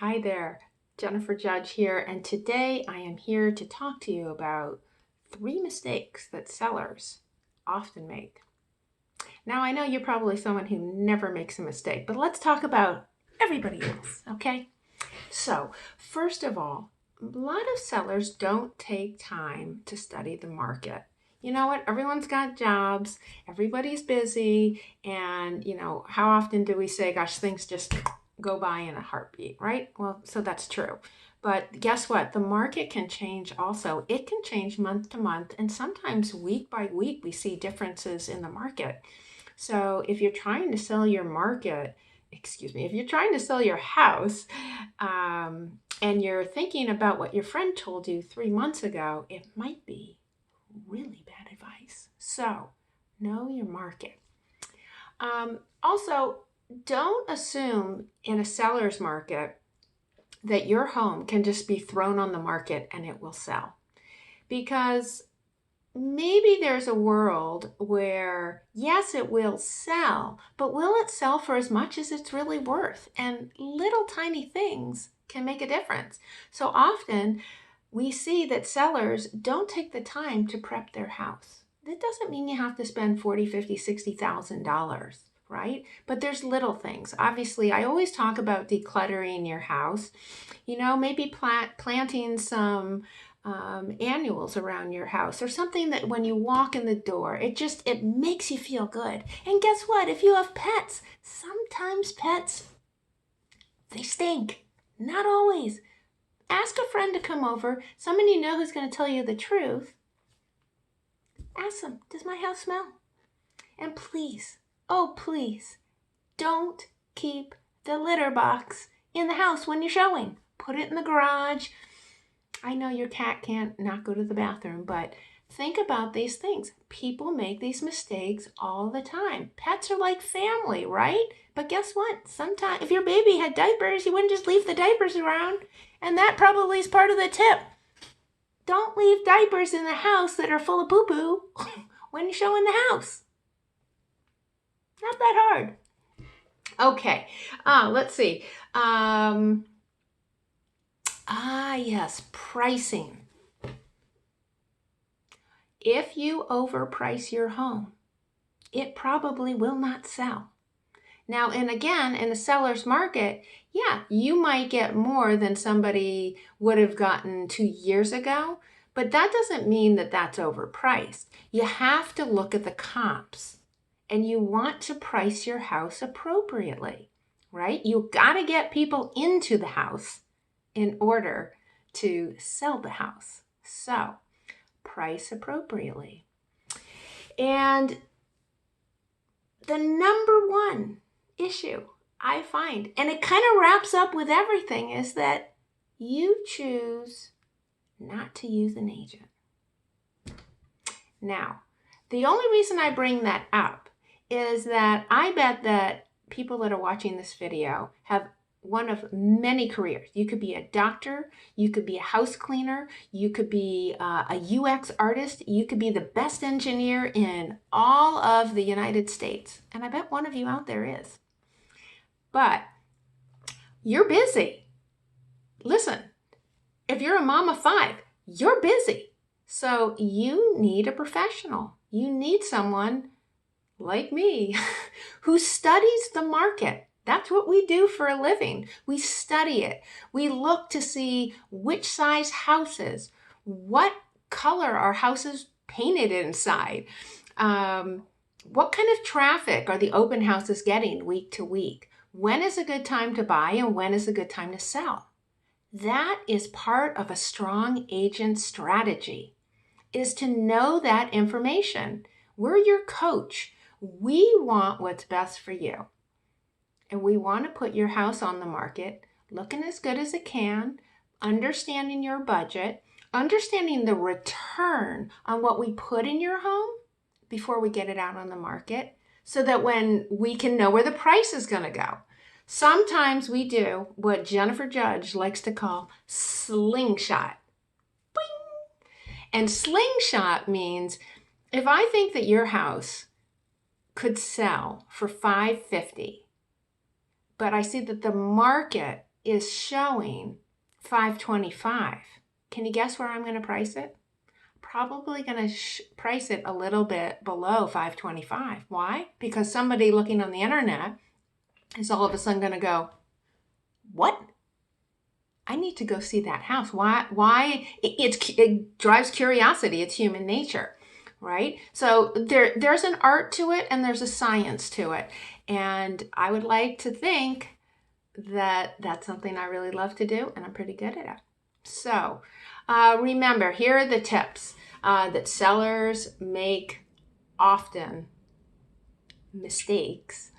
Hi there, Jennifer Judge here, and today I am here to talk to you about 3 mistakes that sellers often make. Now, I know you're probably someone who never makes a mistake, but let's talk about everybody else, okay? So, first of all, a lot of sellers don't take time to study the market. You know what? Everyone's got jobs, everybody's busy, and how often do we say, gosh, things just go by in a heartbeat, right? Well, so that's true. But guess what? The market can change also. It can change month to month, and sometimes week by week, we see differences in the market. So if you're trying to sell your market, if you're trying to sell your house, and you're thinking about what your friend told you 3 months ago, it might be really bad advice. So know your market. Also, don't assume in a seller's market that your home can just be thrown on the market and it will sell. Because maybe there's a world where, yes, it will sell, but will it sell for as much as it's really worth? And little tiny things can make a difference. So often we see that sellers don't take the time to prep their house. That doesn't mean you have to spend $40,000, $50,000, $60,000, right? But there's little things. Obviously, I always talk about decluttering your house. Maybe planting some annuals around your house, or something that when you walk in the door, it makes you feel good. And guess what? If you have pets, sometimes pets, they stink. Not always. Ask a friend to come over, someone you know who's going to tell you the truth. Ask them, does my house smell? And please, oh please, don't keep the litter box in the house when you're showing. Put it in the garage. I know your cat can't not go to the bathroom, but think about these things. People make these mistakes all the time. Pets are like family, right? But guess what? Sometimes if your baby had diapers, you wouldn't just leave the diapers around. And that probably is part of the tip. Don't leave diapers in the house that are full of poo-poo when you show in the house. Not that hard. Okay, let's see. Yes, pricing. If you overprice your home, it probably will not sell. Now, and again, in a seller's market, yeah, you might get more than somebody would have gotten 2 years ago, but that doesn't mean that that's overpriced. You have to look at the comps, and you want to price your house appropriately, right? You got to get people into the house in order to sell the house. So, price appropriately. And the number one issue I find, and it kind of wraps up with everything, is that you choose not to use an agent. Now, the only reason I bring that up is that I bet that people that are watching this video have one of many careers. You could be a doctor, you could be a house cleaner, you could be a UX artist, you could be the best engineer in all of the United States. And I bet one of you out there is. But you're busy. Listen, if you're a mom of 5, you're busy. So you need a professional. You need someone like me who studies the market. That's what we do for a living. We study it. We look to see which size houses, what color are houses painted inside, what kind of traffic are the open houses getting week to week, when is a good time to buy and when is a good time to sell. That is part of a strong agent strategy, is to know that information. We're your coach. We want what's best for you. And we want to put your house on the market, looking as good as it can, understanding your budget, understanding the return on what we put in your home before we get it out on the market, so that when we can know where the price is going to go. Sometimes we do what Jennifer Judge likes to call slingshot. Boing! And slingshot means if I think that your house could sell for $550, but I see that the market is showing $525. Can you guess where I'm going to price it? Probably going to price it a little bit below $525. Why? Because somebody looking on the internet is all of a sudden going to go, what? I need to go see that house. Why? It drives curiosity. It's human nature, right? So there's an art to it and there's a science to it. And I would like to think that that's something I really love to do and I'm pretty good at it. So remember, here are the tips that sellers make often mistakes.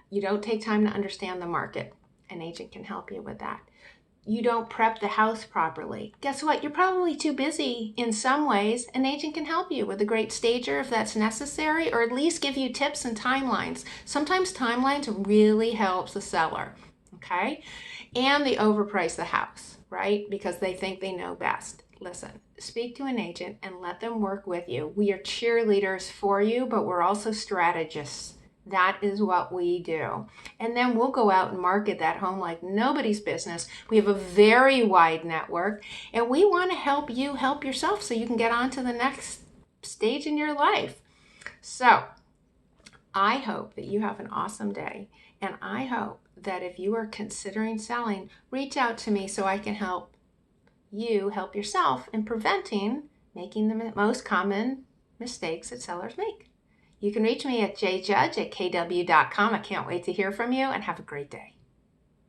You don't take time to understand the market. An agent can help you with that. You don't prep the house properly. Guess what? You're probably too busy in some ways. An agent can help you with a great stager if that's necessary, or at least give you tips and timelines. Sometimes timelines really helps the seller, okay? And they overprice the house, right? Because they think they know best. Listen, speak to an agent and let them work with you. We are cheerleaders for you, but we're also strategists. That is what we do. And then we'll go out and market that home like nobody's business. We have a very wide network and we want to help you help yourself so you can get on to the next stage in your life. So I hope that you have an awesome day. And I hope that if you are considering selling, reach out to me so I can help you help yourself in preventing making the most common mistakes that sellers make. You can reach me at jjudge@kw.com. I can't wait to hear from you and have a great day.